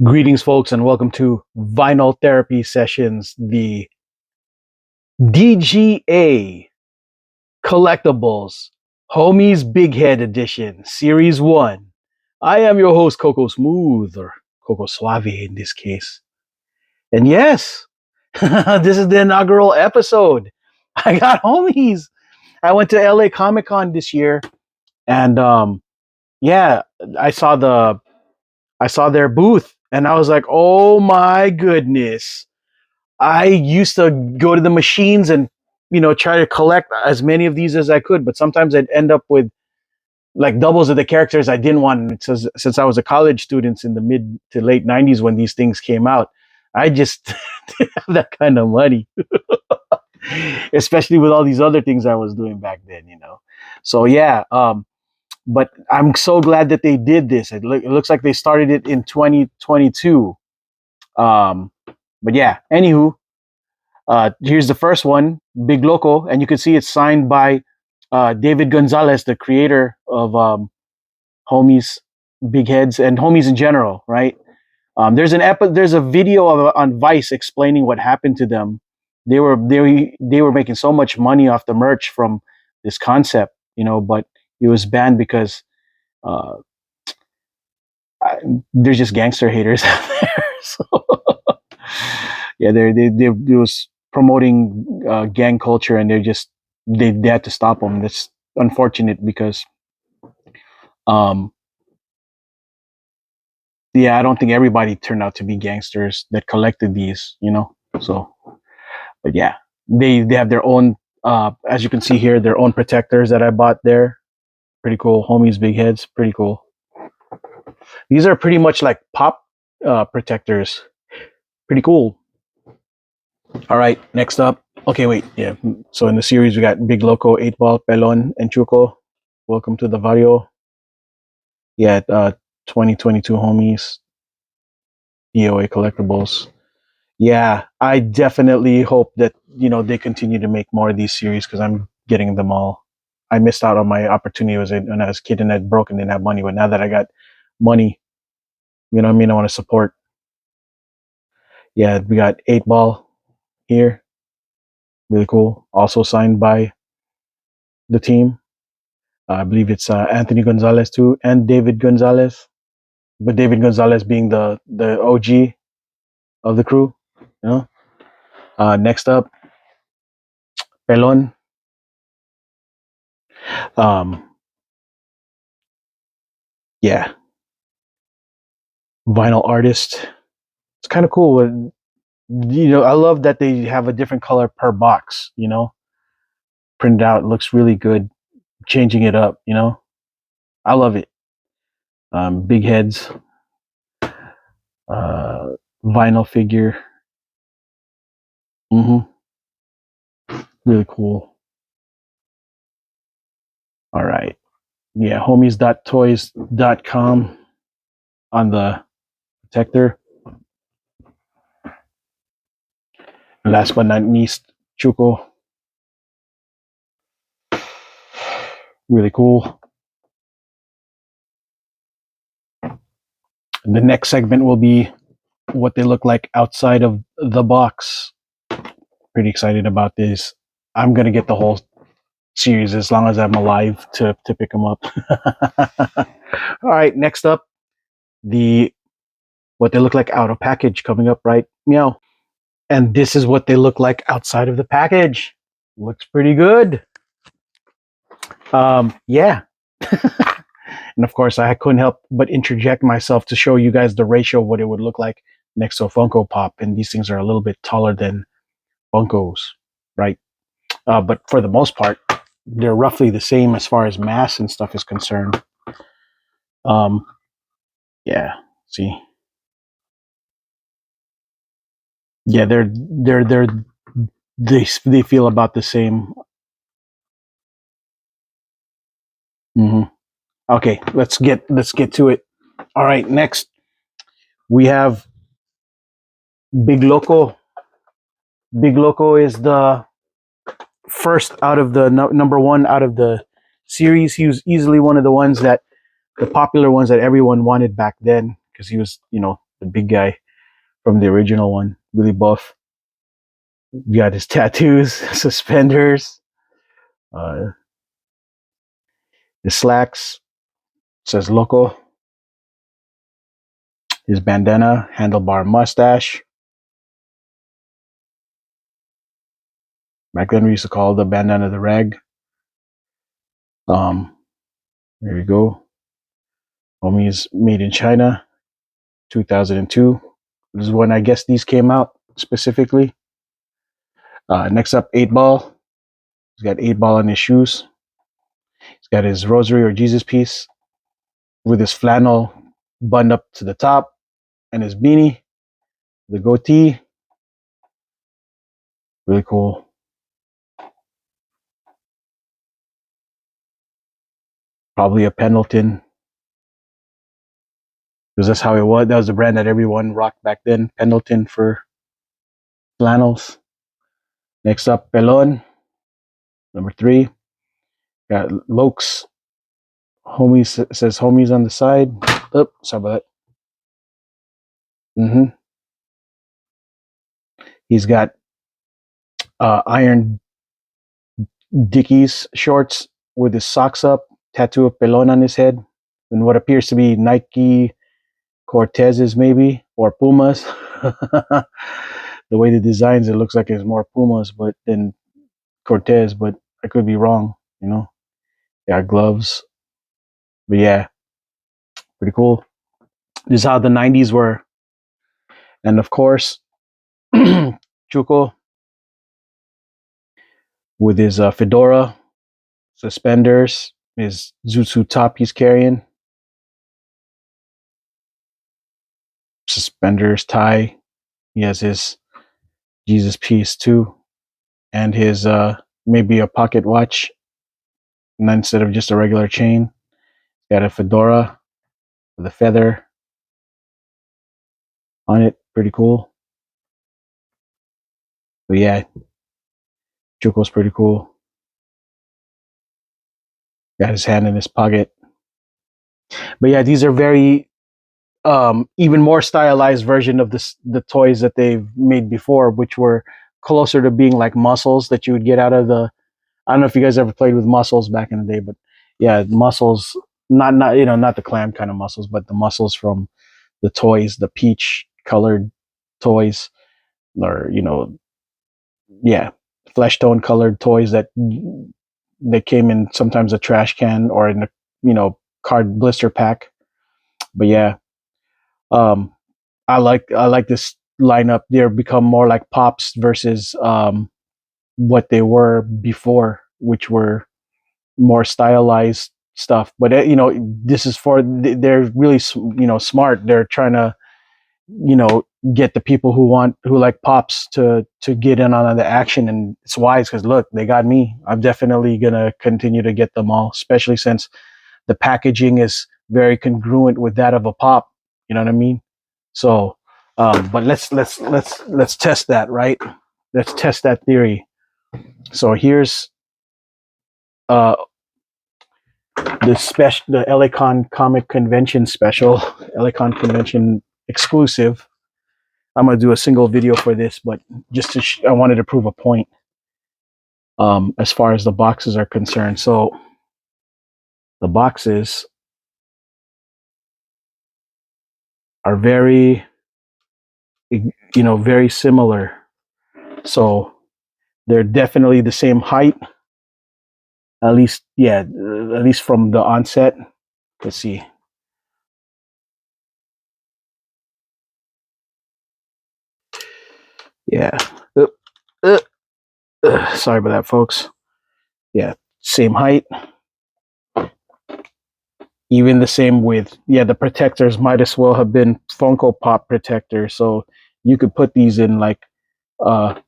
Greetings, folks, and welcome to Vinyl Therapy Sessions, the DGA Collectables Homies Big Head Edition, Series 1. I am your host, Coco Smooth, or Coco Suave in this case. And yes, this is the inaugural episode. I got homies. I went to LA Comic Con this year, and yeah, I saw their booth, and I was like, oh my goodness. I used to go to the machines and try to collect as many of these as I could, but sometimes I'd end up with like doubles of the characters I didn't want. Since I was a college student in the mid to late '90s when these things came out, I just didn't have that kind of money, especially with all these other things I was doing back then. So yeah, but I'm so glad that they did this. It looks like they started it in 2022. But yeah, anywho. Here's the first one, Big Loco, and you can see it's signed by David Gonzalez, the creator of Homies, Big Heads, and Homies in general, right? There's a video on Vice explaining what happened to them. They were making so much money off the merch from this concept, but it was banned because uh, there's just gangster haters out there. So yeah, they was promoting gang culture, and they had to stop them. That's unfortunate because yeah, I don't think everybody turned out to be gangsters that collected these. So, but yeah, they have their own as you can see here, their own protectors that I bought there. Pretty cool. Homies Big Heads, pretty cool. These are pretty much like pop protectors. Pretty cool. All right, next up. Okay, wait. Yeah. So in the series, we got Big Loco, 8 Ball, Pelon, and Chuco. Welcome to the Vario. Yeah, 2022 homies, DOA Collectables. Yeah, I definitely hope that they continue to make more of these series because I'm getting them all. I missed out on my opportunity when I was a kid and I broke and didn't have money, but now that I got money, you know what I mean. I want to support. Yeah, we got 8 Ball here. Really cool. Also signed by the team. I believe it's Anthony Gonzalez too, and David Gonzalez. But David Gonzalez being the OG of the crew. You know. Next up, Pelon. Um, yeah, vinyl artist. It's kind of cool. I love that they have a different color per box. Printed out, looks really good. Changing it up. I love it. Big Heads. Vinyl figure. Really cool. All right. Yeah, homies.toys.com on the protector. Last but not least, Chuko. Really cool. The next segment will be what they look like outside of the box. Pretty excited about this. I'm going to get the whole series as long as I'm alive to pick them up. All right, next up, what they look like out of package coming up, right? Meow. And this is what they look like outside of the package. Looks pretty good. Yeah. And of course, I couldn't help but interject myself to show you guys the ratio of what it would look like next to a Funko Pop. And these things are a little bit taller than Funkos, right? But for the most part, they're roughly the same as far as mass and stuff is concerned. Yeah. See. Yeah, they feel about the same. Okay, let's get to it. All right, next we have Big Loco. Big Loco is the first out of the number one out of the series. He was easily one of the popular ones that everyone wanted back then because he was, the big guy from the original one, really buff. You got his tattoos, suspenders, uh, his slacks, says Loco, his bandana, handlebar mustache. Back then we used to call the bandana the rag. There you go. Homies made in China, 2002. This is when I guess these came out specifically. Next up, 8 Ball. He's got 8 Ball on his shoes. He's got his rosary or Jesus piece with his flannel buttoned up to the top and his beanie, the goatee. Really cool. Probably a Pendleton, because that's how it was. That was the brand that everyone rocked back then. Pendleton for flannels. Next up, Pelon, number 3. Got Lokes. Homies says homies on the side. Oh, sorry about that. He's got iron Dickies shorts with his socks up, tattoo of Pelon on his head, and what appears to be Nike Cortezes maybe, or Pumas. The way the designs, it looks like it's more Pumas but than Cortez, but I could be wrong, you know. Yeah, gloves. But yeah, pretty cool. This is how the 90s were. And of course, Chuko with his fedora, suspenders, his Zutsu top he's carrying, suspenders, tie. He has his Jesus piece too, and his maybe a pocket watch, and instead of just a regular chain, got a fedora with a feather on it. Pretty cool. But yeah, Chuko's pretty cool. Got his hand in his pocket. But yeah, these are very even more stylized version of the toys that they've made before, which were closer to being like muscles that you would get out of the. I don't know if you guys ever played with muscles back in the day, but yeah, muscles. Not you know, not the clam kind of muscles, but the muscles from the toys, the peach colored toys, or you know, yeah, flesh tone colored toys that came in sometimes a trash can or in a card blister pack. But yeah, um, I like this lineup. They're become more like pops versus what they were before, which were more stylized stuff. But this is for they're really smart. They're trying to get the people who like pops to get in on the action, and it's wise because look, they got me. I'm definitely gonna continue to get them all, especially since the packaging is very congruent with that of a pop. You know what I mean? So, but let's test that, right? Let's test that theory. So here's uh the LACon Comic Convention special, LACon Convention exclusive. I'm gonna do a single video for this, but just I wanted to prove a point as far as the boxes are concerned. So the boxes are very very similar. So they're definitely the same height, at least at least from the onset. Let's see. Yeah. Sorry about that, folks. Yeah, same height. Even the same width. Yeah, the protectors might as well have been Funko Pop protectors. So you could put these in like uh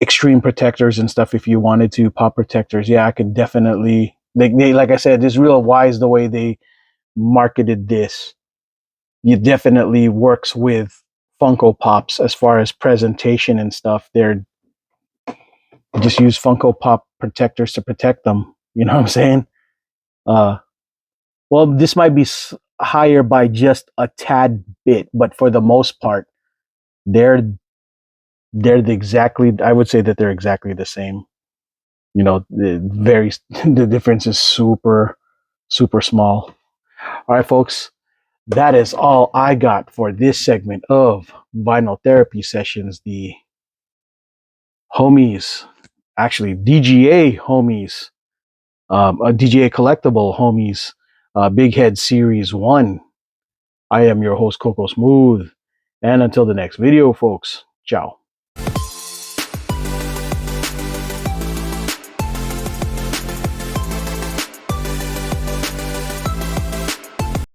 extreme protectors and stuff if you wanted to. Pop protectors. Yeah, I could definitely they like I said, it's real wise the way they marketed this. It definitely works with Funko Pops as far as presentation and stuff. They're just use Funko Pop protectors to protect them. You know what I'm saying? Uh, well, this might be higher by just a tad bit, but for the most part, they're I would say that they're exactly the same. You know, the difference is super small. All right, folks, that is all I got for this segment of vinyl therapy sessions. The homies, actually DGA homies, a DGA collectible homies, Big Head Series 1. I am your host, Coco Smooth. And until the next video, folks, ciao.